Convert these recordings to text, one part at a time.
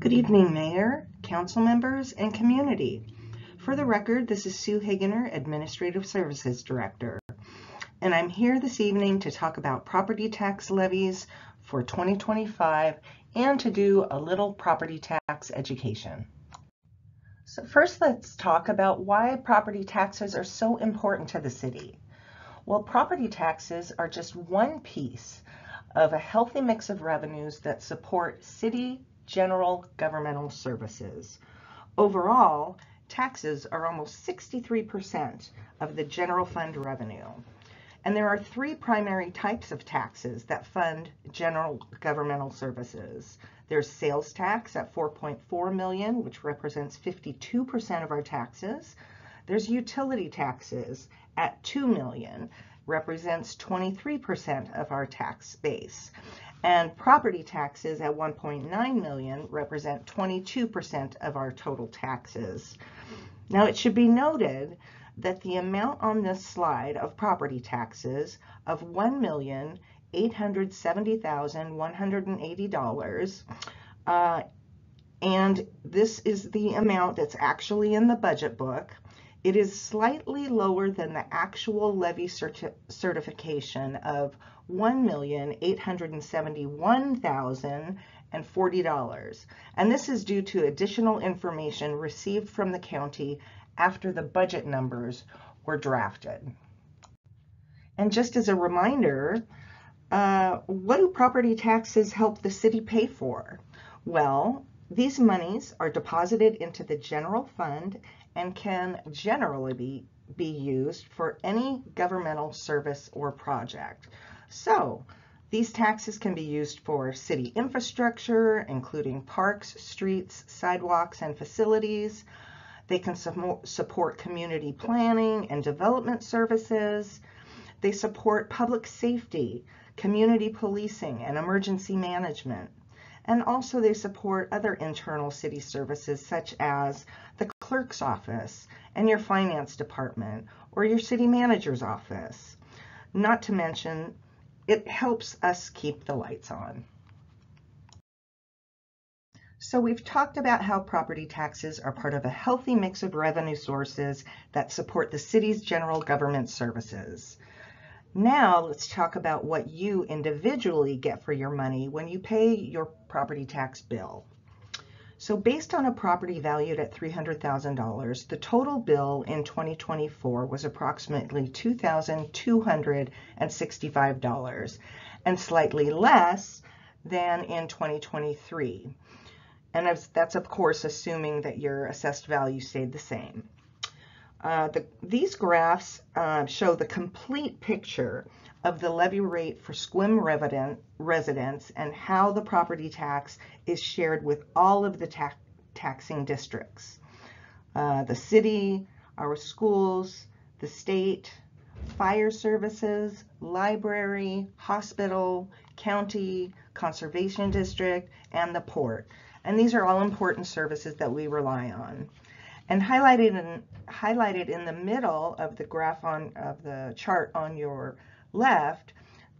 Good evening, Mayor, council members, and community. For the record, this is Sue Hagener, Administrative Services Director, and I'm here this evening to talk about property tax levies for 2025 and to do a little property tax education. So first, let's talk about why property taxes are so important to the city. Well, property taxes are just one piece of a healthy mix of revenues that support city general governmental services. Overall, taxes are almost 63% of the general fund revenue. And there are three primary types of taxes that fund general governmental services. There's sales tax at $4.4 million, which represents 52% of our taxes. There's utility taxes at $2 million, represents 23% of our tax base. And property taxes at $1.9 million represent 22% of our total taxes. Now, it should be noted that the amount on this slide of property taxes of $1,870,180, and this is the amount that's actually in the budget book. It is slightly lower than the actual levy certification of $1,871,040, and this is due to additional information received from the county after the budget numbers were drafted. And just as a reminder, what do property taxes help the city pay for? Well, these monies are deposited into the general fund and can generally be used for any governmental service or project. So these taxes can be used for city infrastructure, including parks, streets, sidewalks, and facilities. They can support community planning and development services. They support public safety, community policing, and emergency management. And also they support other internal city services such as the clerk's office and your finance department or your city manager's office. Not to mention, it helps us keep the lights on. So we've talked about how property taxes are part of a healthy mix of revenue sources that support the city's general government services. Now let's talk about what you individually get for your money when you pay your property tax bill. So based on a property valued at $300,000, the total bill in 2024 was approximately $2,265 and slightly less than in 2023. And that's of course assuming that your assessed value stayed the same. These graphs show the complete picture of the levy rate for SQUIM residents and how the property tax is shared with all of the taxing districts. The city, our schools, the state, fire services, library, hospital, county, conservation district, and the port. And these are all important services that we rely on. And highlighted in the middle of the graph of the chart on your left,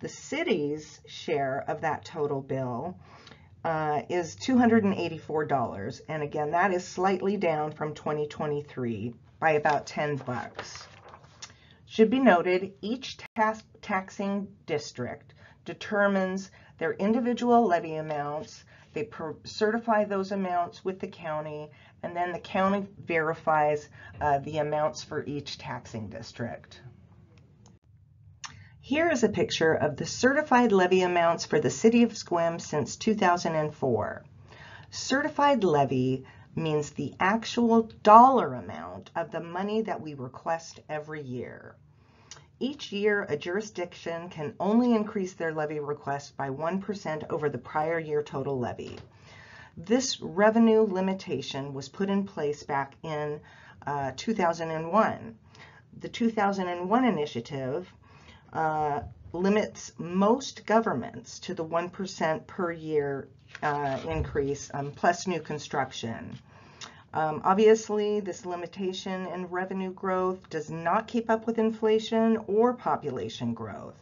the city's share of that total bill is $284. And again, that is slightly down from 2023 by about $10. Should be noted, each taxing district determines their individual levy amounts. They certify those amounts with the county, and then the county verifies the amounts for each taxing district. Here is a picture of the certified levy amounts for the city of SQUIM since 2004. Certified levy means the actual dollar amount of the money that we request every year. Each year, a jurisdiction can only increase their levy request by 1% over the prior year total levy. This revenue limitation was put in place back in 2001. The 2001 initiative limits most governments to the 1% per year increase plus new construction. Obviously, this limitation in revenue growth does not keep up with inflation or population growth.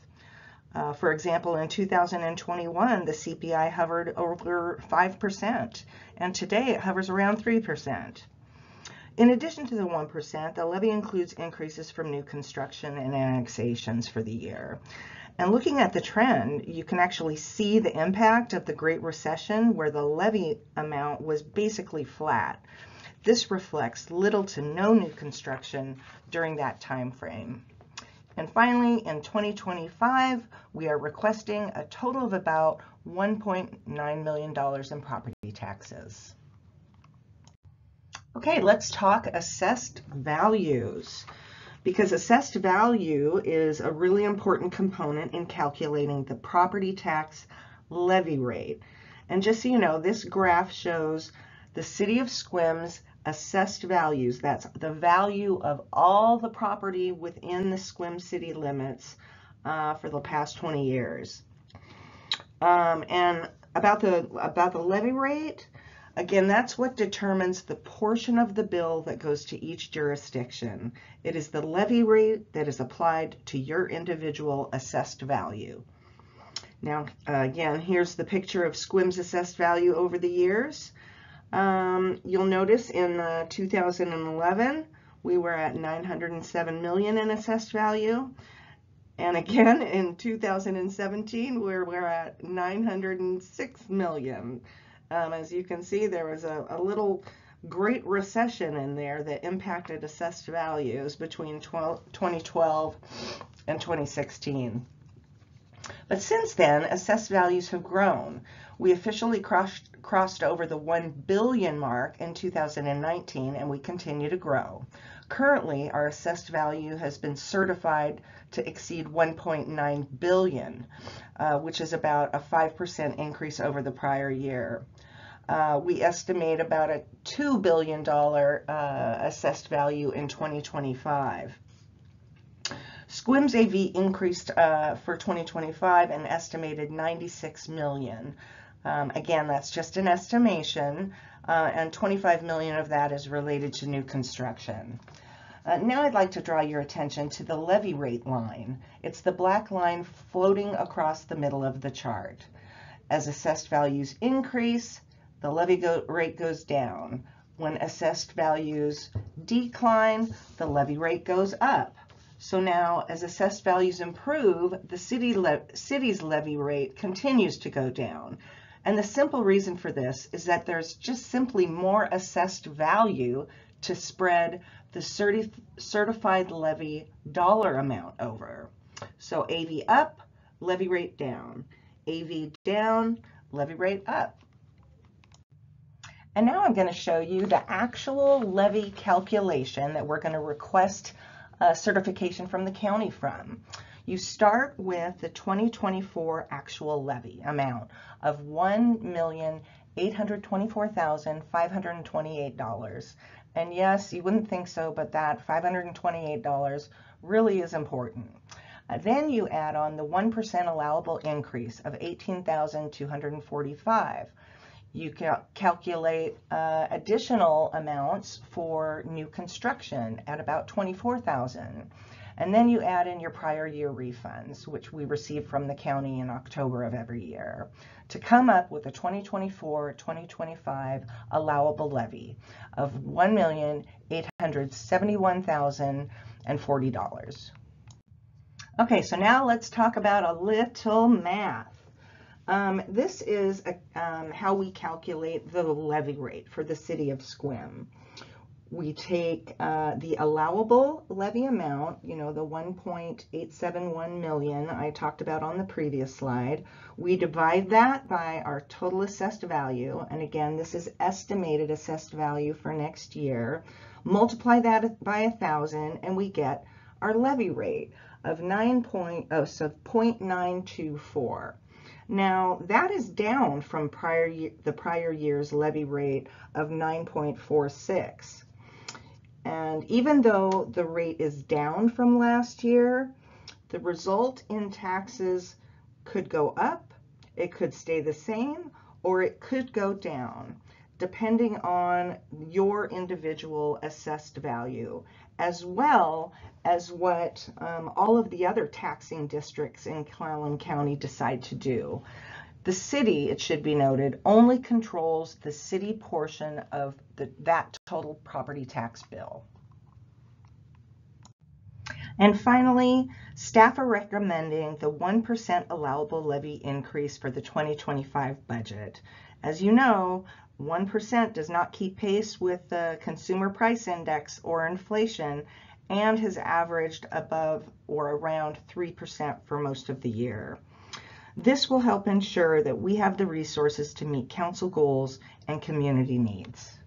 For example, in 2021, the CPI hovered over 5%, and today it hovers around 3%. In addition to the 1%, the levy includes increases from new construction and annexations for the year. And looking at the trend, you can actually see the impact of the Great Recession, where the levy amount was basically flat. This reflects little to no new construction during that time frame. And finally, in 2025, we are requesting a total of about $1.9 million in property taxes. Okay, let's talk assessed values, because assessed value is a really important component in calculating the property tax levy rate. And just so you know, this graph shows the City of Sequim's assessed values. That's the value of all the property within the Sequim city limits for the past 20 years. And about the levy rate, again, that's what determines the portion of the bill that goes to each jurisdiction. It is the levy rate that is applied to your individual assessed value. Now, again, here's the picture of Sequim's assessed value over the years. You'll notice in 2011, we were at $907 million in assessed value. And again, in 2017, we're at $906 million. As you can see, there was a little Great Recession in there that impacted assessed values between 2012 and 2016. But since then, assessed values have grown. We officially crossed over the 1 billion mark in 2019, and we continue to grow. Currently, our assessed value has been certified to exceed 1.9 billion, which is about a 5% increase over the prior year. We estimate about a $2 billion assessed value in 2025. Sequim's AV increased for 2025 an estimated $96 million. Again, that's just an estimation, and $25 million of that is related to new construction. Now I'd like to draw your attention to the levy rate line. It's the black line floating across the middle of the chart. As assessed values increase, the levy rate goes down. When assessed values decline, the levy rate goes up. So now, as assessed values improve, the city's levy rate continues to go down. And the simple reason for this is that there's just simply more assessed value to spread the certified levy dollar amount over. So AV up, levy rate down. AV down, levy rate up. And now I'm going to show you the actual levy calculation that we're going to request certification from the county from. You start with the 2024 actual levy amount of $1,824,528. And yes, you wouldn't think so, but that $528 really is important. Then you add on the 1% allowable increase of $18,245. You calculate additional amounts for new construction at about $24,000. And then you add in your prior year refunds, which we receive from the county in October of every year, to come up with a 2024-2025 allowable levy of $1,871,040. Okay, so now let's talk about a little math. This is how we calculate the levy rate for the city of Sequim. We take the allowable levy amount, you know, the 1.871 million I talked about on the previous slide. We divide that by our total assessed value, and again, this is estimated assessed value for next year. Multiply that by 1,000, and we get our levy rate of 0.924. Now, that is down from the prior year's levy rate of 9.46. And even though the rate is down from last year, the result in taxes could go up, it could stay the same, or it could go down. depending on your individual assessed value, as well as what all of the other taxing districts in Clallam County decide to do. The city, it should be noted, only controls the city portion of that total property tax bill. And finally, staff are recommending the 1% allowable levy increase for the 2025 budget. As you know, 1% does not keep pace with the consumer price index or inflation and has averaged above or around 3% for most of the year. This will help ensure that we have the resources to meet council goals and community needs.